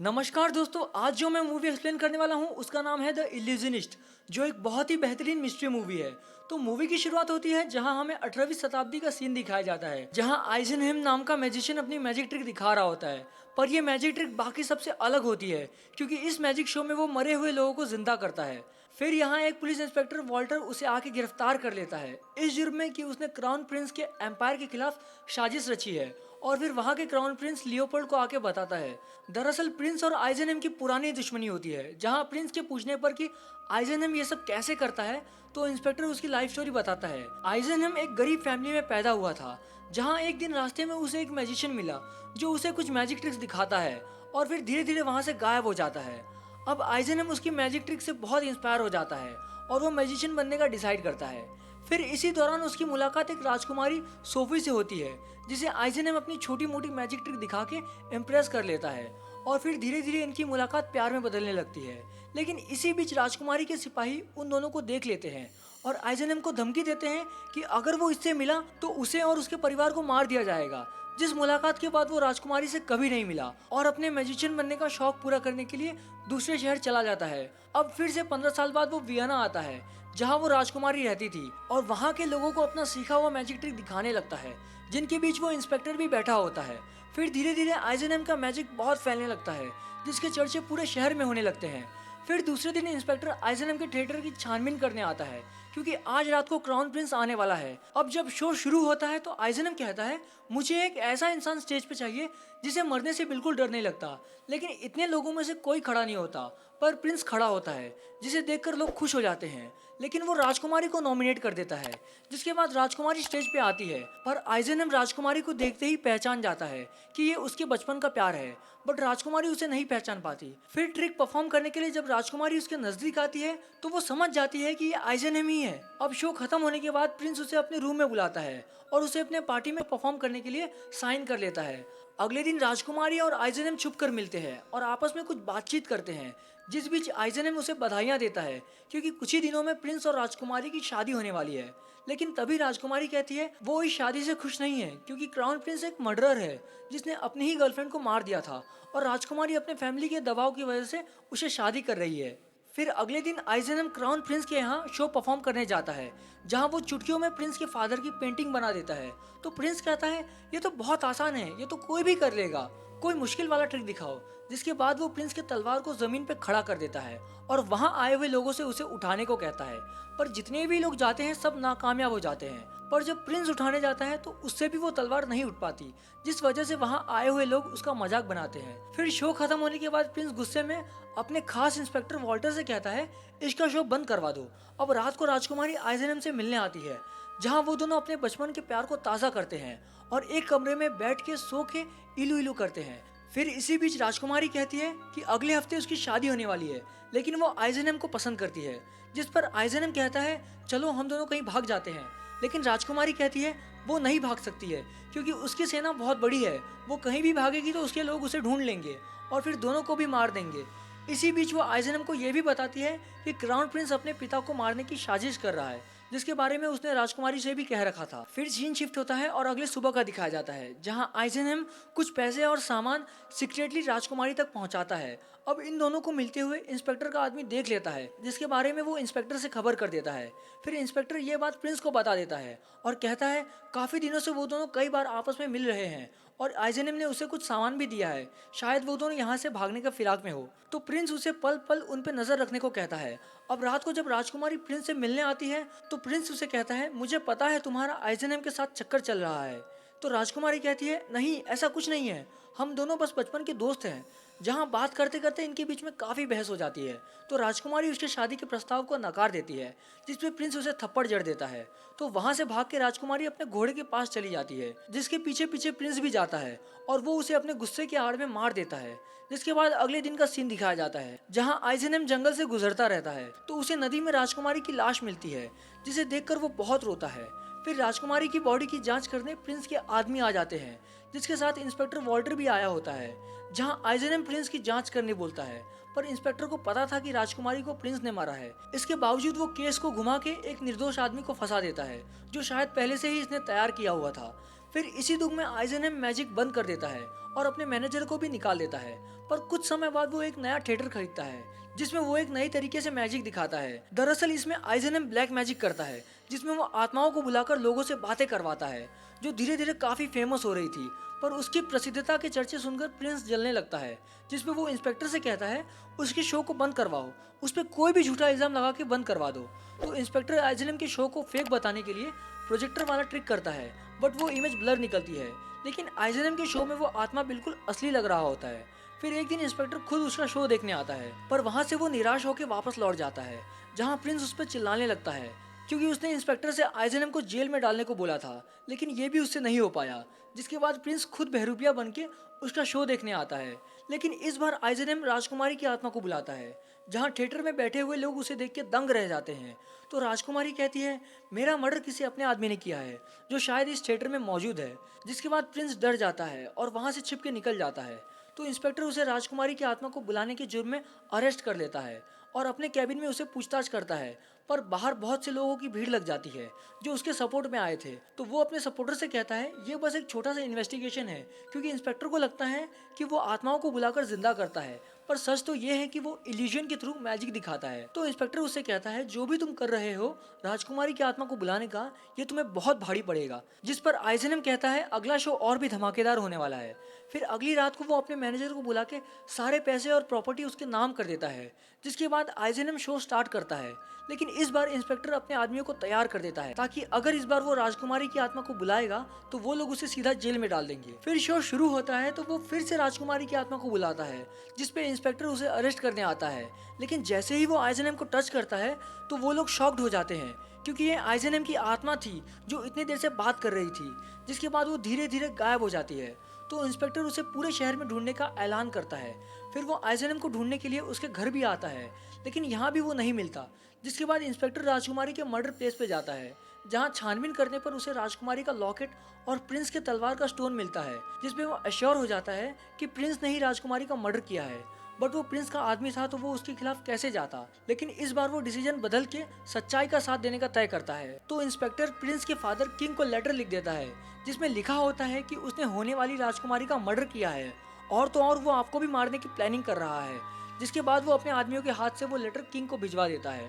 नमस्कार दोस्तों, आज जो मैं मूवी एक्सप्लेन करने वाला हूँ उसका नाम है द इल्यूजनिस्ट, जो एक बहुत ही बेहतरीन मिस्ट्री मूवी है। तो मूवी की शुरुआत होती है जहाँ हमें 18वीं शताब्दी का सीन दिखाया जाता है, जहाँ आइजनहेम नाम का मैजिशियन अपनी मैजिक ट्रिक दिखा रहा होता है। पर यह मैजिक ट्रिक बाकी सबसे अलग होती है, क्योंकि इस मैजिक शो में वो मरे हुए लोगों को जिंदा करता है। फिर यहाँ एक पुलिस इंस्पेक्टर वॉल्टर उसे आके गिरफ्तार कर लेता है इस जुर्म में कि उसने क्राउन प्रिंस के एम्पायर के खिलाफ साजिश रची है। और फिर वहाँ के क्राउन प्रिंस लियोपोल्ड को आके बताता है। दरअसल प्रिंस और आइजनहेम की पुरानी दुश्मनी होती है, जहाँ प्रिंस के पूछने पर कि आइजनहेम ये सब कैसे करता है, तो इंस्पेक्टर उसकी लाइफ स्टोरी बताता है। आइजनहेम एक गरीब फैमिली में पैदा हुआ था, जहाँ एक दिन रास्ते में उसे एक मैजिशियन मिला जो उसे कुछ मैजिक ट्रिक्स दिखाता है और फिर धीरे धीरे वहाँ से गायब हो जाता है। अब आइजनहेम उसकी मैजिक ट्रिक से बहुत इंस्पायर हो जाता है और वो मैजिशियन बनने का डिसाइड करता है। फिर इसी दौरान उसकी मुलाकात एक राजकुमारी सोफी से होती है, जिसे आइजनहेम अपनी छोटी मोटी मैजिक ट्रिक दिखा के इम्प्रेस कर लेता है और फिर धीरे धीरे इनकी मुलाकात प्यार में बदलने लगती है। लेकिन इसी बीच राजकुमारी के सिपाही उन दोनों को देख लेते हैं और आइजनहेम को धमकी देते हैं कि अगर वो इससे मिला तो उसे और उसके परिवार को मार दिया जाएगा। जिस मुलाकात के बाद वो राजकुमारी से कभी नहीं मिला और अपने मैजिशियन बनने का शौक पूरा करने के लिए दूसरे शहर चला जाता है। अब फिर से 15 साल बाद वो वियना आता है, जहाँ वो राजकुमारी रहती थी, और वहाँ के लोगों को अपना सीखा हुआ मैजिक ट्रिक दिखाने लगता है, जिनके बीच वो इंस्पेक्टर भी बैठा होता है। फिर धीरे धीरे आइजनहेम का मैजिक बहुत फैलने लगता है, जिसके चर्चे पूरे शहर में होने लगते हैं। फिर दूसरे दिन इंस्पेक्टर आइजनहेम के थिएटर की छानबीन करने आता है, क्योंकि आज रात को क्राउन प्रिंस आने वाला है। अब जब शो शुरू होता है तो आइजनहेम कहता है, मुझे एक ऐसा इंसान स्टेज पे चाहिए जिसे मरने से बिल्कुल डर नहीं लगता। लेकिन इतने लोगों में से कोई खड़ा नहीं होता, पर प्रिंस खड़ा होता है, जिसे देखकर लोग खुश हो जाते हैं। लेकिन वो राजकुमारी को नॉमिनेट कर देता है, जिसके बाद राजकुमारी स्टेज पे आती है, पर आइजनहेम राजकुमारी को देखते ही पहचान जाता है कि ये उसके बचपन का प्यार है। बट राजकुमारी उसे नहीं पहचान पाती। फिर ट्रिक परफॉर्म करने के लिए जब राजकुमारी उसके नजदीक आती है तो वो समझ जाती है कि ये आइजनहेम ही है। अब शो खत्म होने के बाद प्रिंस उसे अपने रूम में बुलाता है और उसे अपने पार्टी में परफॉर्म करने के लिए साइन कर लेता है। अगले दिन राजकुमारी और आइजनहेम छुप कर मिलते हैं और आपस में कुछ बातचीत करते हैं, जिस बीच आइजनहेम उसे बधाइयां देता है, क्योंकि कुछ ही दिनों में प्रिंस और राजकुमारी की शादी होने वाली है। लेकिन तभी राजकुमारी कहती है वो इस शादी से खुश नहीं है, क्योंकि क्राउन प्रिंस एक मर्डरर है जिसने अपनी ही गर्लफ्रेंड को मार दिया था, और राजकुमारी अपने फैमिली के दबाव की वजह से उसे शादी कर रही है। फिर अगले दिन आइजनहेम क्राउन प्रिंस के यहाँ शो परफॉर्म करने जाता है, जहाँ वो चुटकियों में प्रिंस के फादर की पेंटिंग बना देता है। तो प्रिंस कहता है, ये तो बहुत आसान है, ये तो कोई भी कर लेगा, कोई मुश्किल वाला ट्रिक दिखाओ। जिसके बाद वो प्रिंस के तलवार को जमीन पे खड़ा कर देता है और वहाँ आए हुए लोगों से उसे उठाने को कहता है। पर जितने भी लोग जाते हैं सब नाकामयाब हो जाते हैं। पर जब प्रिंस उठाने जाता है तो उससे भी वो तलवार नहीं उठ पाती, जिस वजह से वहाँ आए हुए लोग उसका मजाक बनाते हैं। फिर शो खत्म होने के बाद प्रिंस गुस्से में अपने खास इंस्पेक्टर वॉल्टर से कहता है, इसका शो बंद करवा दो। अब रात को राजकुमारी आइजनहेम से मिलने आती है, जहाँ वो दोनों अपने बचपन के प्यार को ताज़ा करते हैं और एक कमरे में बैठ के सो के इलू इलू करते हैं। फिर इसी बीच राजकुमारी कहती है कि अगले हफ्ते उसकी शादी होने वाली है, लेकिन वो आइजनहेम को पसंद करती है। जिस पर आइजनहेम कहता है, चलो हम दोनों कहीं भाग जाते हैं। लेकिन राजकुमारी कहती है वो नहीं भाग सकती है, क्योंकि उसकी सेना बहुत बड़ी है, वो कहीं भी भागेगी तो उसके लोग उसे ढूंढ लेंगे और फिर दोनों को भी मार देंगे। इसी बीच वो आइजनहेम को यह भी बताती है कि क्राउन प्रिंस अपने पिता को मारने की साजिश कर रहा है, जिसके बारे में उसने राजकुमारी से भी कह रखा था। फिर सीन शिफ्ट होता है और अगले सुबह का दिखाया जाता है, जहां आइजनहेम कुछ पैसे और सामान सीक्रेटली राजकुमारी तक पहुंचाता है। अब इन दोनों को मिलते हुए इंस्पेक्टर का आदमी देख लेता है, जिसके बारे में वो इंस्पेक्टर से खबर कर देता है। फिर इंस्पेक्टर ये बात प्रिंस को बता देता है और कहता है काफी दिनों से वो दोनों कई बार आपस में मिल रहे हैं और आइजनहेम ने उसे कुछ सामान भी दिया है, शायद वो दोनों यहाँ से भागने का फिराक में हो। तो प्रिंस उसे पल पल उन पे नजर रखने को कहता है। अब रात को जब राजकुमारी प्रिंस से मिलने आती है तो प्रिंस उसे कहता है, मुझे पता है तुम्हारा आइजनहेम के साथ चक्कर चल रहा है। तो राजकुमारी कहती है, नहीं ऐसा कुछ नहीं है, हम दोनों बस बचपन के दोस्त हैं। जहाँ बात करते करते इनके बीच में काफी बहस हो जाती है, तो राजकुमारी उसके शादी के प्रस्ताव को नकार देती है, जिसपे प्रिंस उसे थप्पड़ जड़ देता है। तो वहां से भाग के राजकुमारी अपने घोड़े के पास चली जाती है, जिसके पीछे पीछे प्रिंस भी जाता है और वो उसे अपने गुस्से की आड़ में मार देता है। जिसके बाद अगले दिन का सीन दिखाया जाता है, जहाँ आइजनहेम जंगल से गुजरता रहता है तो उसे नदी में राजकुमारी की लाश मिलती है, जिसे देखकर वो बहुत रोता है। फिर राजकुमारी की बॉडी की जांच करने प्रिंस के आदमी आ जाते हैं, जिसके साथ इंस्पेक्टर वॉल्टर भी आया होता है। जहां आइजनहेम प्रिंस की जांच करने बोलता है, पर इंस्पेक्टर को पता था कि राजकुमारी को प्रिंस ने मारा है। इसके बावजूद वो केस को घुमा के एक निर्दोष आदमी को फंसा देता है, जो शायद पहले से ही इसने तैयार किया हुआ था। फिर इसी दुख में आइजनहम मैजिक बंद कर देता है और अपने मैनेजर को भी निकाल देता है। पर कुछ समय बाद वो एक नया थिएटर खरीदता है जिसमें वो एक नई तरीके से मैजिक दिखाता है। दरअसल इसमें आइजनहम ब्लैक मैजिक करता है जिसमें वो आत्माओं को बुलाकर लोगों से बातें करवाता है, जो धीरे धीरे काफी फेमस हो रही थी। पर उसकी प्रसिद्धता के चर्चे सुनकर प्रिंस जलने लगता है, जिसपे वो इंस्पेक्टर से कहता है उसके शो को बंद करवाओ, उस पर कोई भी झूठा इल्जाम लगा के बंद करवा दो। तो इंस्पेक्टर आइजनहम के शो को फेक बताने के लिए प्रोजेक्टर वाला ट्रिक करता है, बट वो इमेज ब्लर निकलती है, लेकिन आइजनहम के शो में वो आत्मा बिल्कुल असली लग रहा होता है। फिर एक दिन इंस्पेक्टर खुद उसका शो देखने आता है, पर वहाँ से वो निराश होकर वापस लौट जाता है, जहाँ प्रिंस उस पर चिल्लाने लगता है क्योंकि उसने इंस्पेक्टर से आइजनहम को जेल में डालने को बोला था, लेकिन ये भी उससे नहीं हो पाया। जिसके बाद प्रिंस खुद बहरूपिया बन के उसका शो देखने आता है, लेकिन इस बार आइजनहम राजकुमारी की आत्मा को बुलाता है, जहाँ थिएटर में बैठे हुए लोग उसे देख के दंग रह जाते हैं। तो राजकुमारी कहती है मेरा मर्डर किसी अपने आदमी ने किया है जो शायद इस थिएटर में मौजूद है। जिसके बाद प्रिंस डर जाता है और वहाँ से छिप के निकल जाता है। तो इंस्पेक्टर उसे राजकुमारी की आत्मा को बुलाने के जुर्म में अरेस्ट कर लेता है और अपने कैबिन में उसे पूछताछ करता है। पर बाहर बहुत से लोगों की भीड़ लग जाती है जो उसके सपोर्ट में आए थे। तो वो अपने सपोर्टर से कहता है ये बस एक छोटा सा इन्वेस्टिगेशन है, क्योंकि इंस्पेक्टर को लगता है कि वो आत्माओं को बुलाकर जिंदा करता है, पर सच तो ये है कि वो इल्यूजन के थ्रू मैजिक दिखाता है। तो इंस्पेक्टर उससे कहता है जो भी तुम कर रहे हो राजकुमारी की आत्मा को बुलाने का, ये तुम्हें बहुत भारी पड़ेगा। जिस पर आइजनहम कहता है अगला शो और भी धमाकेदार होने वाला है। फिर अगली रात को वो अपने मैनेजर को बुला के सारे पैसे और प्रॉपर्टी उसके नाम कर देता है। जिसके बाद आइजनहम शो स्टार्ट करता है, लेकिन इस बार इंस्पेक्टर अपने आदमियों को तैयार कर देता है ताकि अगर इस बार वो राजकुमारी की आत्मा को बुलाएगा तो वो लोग उसे सीधा जेल में डाल देंगे। फिर शो शुरू होता है तो वो फिर से राजकुमारी की आत्मा को बुलाता है, जिसपे इंस्पेक्टर उसे अरेस्ट करने आता है। लेकिन जैसे ही वो आइजनहम को टच करता है तो वो लोग शॉक्ड हो जाते हैं, क्योंकि ये आइजनहम की आत्मा थी जो इतनी देर से बात कर रही थी। जिसके बाद वो धीरे धीरे गायब हो जाती है। तो इंस्पेक्टर उसे पूरे शहर में ढूंढने का ऐलान करता है। फिर वो आइजनहम को ढूंढने के लिए उसके घर भी आता है, लेकिन यहाँ भी वो नहीं मिलता। जिसके बाद इंस्पेक्टर राजकुमारी के मर्डर प्लेस पे जाता है, जहाँ छानबीन करने पर उसे राजकुमारी का लॉकेट और प्रिंस के तलवार का स्टोन मिलता है, जिसमें वो अश्योर हो जाता है कि प्रिंस ने ही राजकुमारी का मर्डर किया है। बट वो प्रिंस का आदमी था तो वो उसके खिलाफ कैसे जाता, लेकिन इस बार वो डिसीजन बदल के सच्चाई का साथ देने का तय करता है। तो इंस्पेक्टर प्रिंस के फादर किंग को लेटर लिख देता है, जिसमें लिखा होता है कि उसने होने वाली राजकुमारी का मर्डर किया है, और तो और वो आपको भी मारने की प्लानिंग कर रहा है। जिसके बाद वो अपने आदमियों के हाथ से वो लेटर किंग को भिजवा देता है।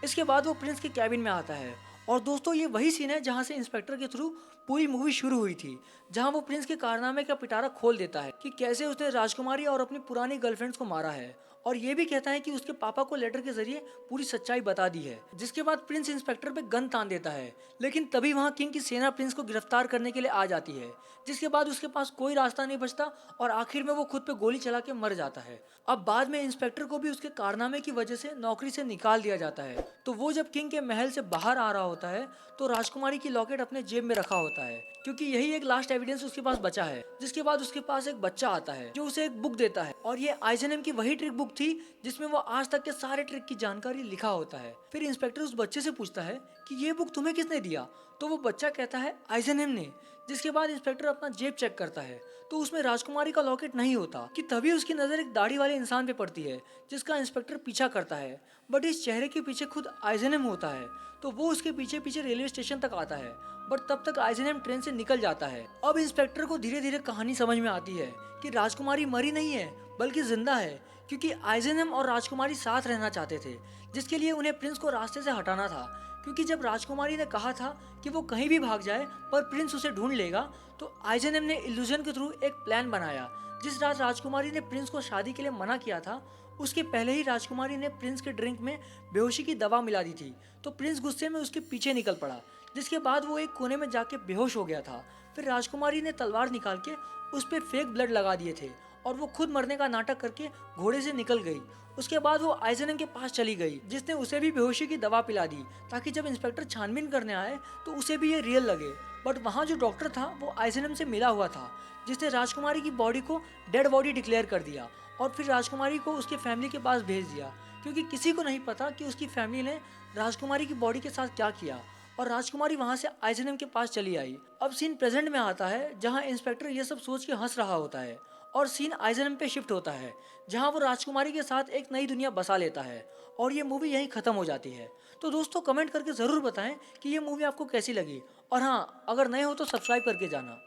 इसके बाद वो प्रिंस के कैबिन में आता है, और दोस्तों ये वही सीन है जहाँ से इंस्पेक्टर के थ्रू पूरी मूवी शुरू हुई थी, जहाँ वो प्रिंस के कारनामे का पिटारा खोल देता है कि कैसे उसने राजकुमारी और अपनी पुरानी गर्लफ्रेंड्स को मारा है, और ये भी कहता है कि उसके पापा को लेटर के जरिए पूरी सच्चाई बता दी है। जिसके बाद प्रिंस इंस्पेक्टर पे गन तान देता है, लेकिन तभी वहाँ किंग की सेना प्रिंस को गिरफ्तार करने के लिए आ जाती है। जिसके बाद उसके पास कोई रास्ता नहीं बचता और आखिर में वो खुद पे गोली चला के मर जाता है। अब बाद में इंस्पेक्टर को भी उसके कारनामे की वजह से नौकरी से निकाल दिया जाता है। तो वो जब किंग के महल से बाहर आ रहा होता है तो राजकुमारी की लॉकेट अपने जेब में रखा होता है, क्योंकि यही एक लास्ट एविडेंस उसके पास बचा है। जिसके बाद उसके पास एक बच्चा आता है जो उसे एक बुक देता है, और ये आइजनहम की वही ट्रिक बुक थी जिसमें वो आज तक के सारे ट्रिक की जानकारी लिखा होता है। फिर इंस्पेक्टर उस बच्चे से पूछता है कि ये बुक तुम्हें किसने दिया, तो वो बच्चा कहता है आइजनहम ने। जिसके बाद इंस्पेक्टर अपना जेब चेक करता है तो उसमें राजकुमारी का लॉकेट नहीं होता, कि तभी उसकी नजर एक दाढ़ी वाले इंसान पे पड़ती है जिसका इंस्पेक्टर पीछा करता है। बट इस चेहरे के पीछे खुद आइजनहम होता है, तो वो उसके पीछे पीछे रेलवे स्टेशन तक आता है। बट तब तक आइजनहम ट्रेन से निकल जाता है। अब इंस्पेक्टर को धीरे धीरे कहानी समझ में आती है कि राजकुमारी मरी नहीं है बल्कि जिंदा है, क्योंकि आइजनहम और राजकुमारी साथ रहना चाहते थे, जिसके लिए उन्हें प्रिंस को रास्ते से हटाना था। क्योंकि जब राजकुमारी ने कहा था कि वो कहीं भी भाग जाए पर प्रिंस उसे ढूंढ लेगा, तो आइजनहम ने इल्यूजन के थ्रू एक प्लान बनाया। जिस रात राजकुमारी ने प्रिंस को शादी के लिए मना किया था, उसके पहले ही राजकुमारी ने प्रिंस के ड्रिंक में बेहोशी की दवा मिला दी थी। तो प्रिंस गुस्से में उसके पीछे निकल पड़ा, जिसके बाद वो एक कोने में जाके बेहोश हो गया था। फिर राजकुमारी ने तलवार निकाल के उस पर फेक ब्लड लगा दिए थे, और वो खुद मरने का नाटक करके घोड़े से निकल गई। उसके बाद वो आइजनहम के पास चली गई, जिसने उसे भी बेहोशी की दवा पिला दी, ताकि जब इंस्पेक्टर छानबीन करने आए तो उसे भी ये रियल लगे। बट वहाँ जो डॉक्टर था वो आइजनहम से मिला हुआ था, जिसने राजकुमारी की बॉडी को डेड बॉडी डिक्लेयर कर दिया, और फिर राजकुमारी को उसके फैमिली के पास भेज दिया, क्योंकि किसी को नहीं पता कि उसकी फैमिली ने राजकुमारी की बॉडी के साथ क्या किया। और राजकुमारी वहाँ से आइजनहम के पास चली आई। अब सीन प्रेजेंट में आता है, जहाँ इंस्पेक्टर ये सब सोच के हंस रहा होता है, और सीन आइजनम पे शिफ्ट होता है, जहां वो राजकुमारी के साथ एक नई दुनिया बसा लेता है और ये मूवी यहीं ख़त्म हो जाती है। तो दोस्तों कमेंट करके ज़रूर बताएं कि ये मूवी आपको कैसी लगी, और हाँ, अगर नए हो तो सब्सक्राइब करके जाना।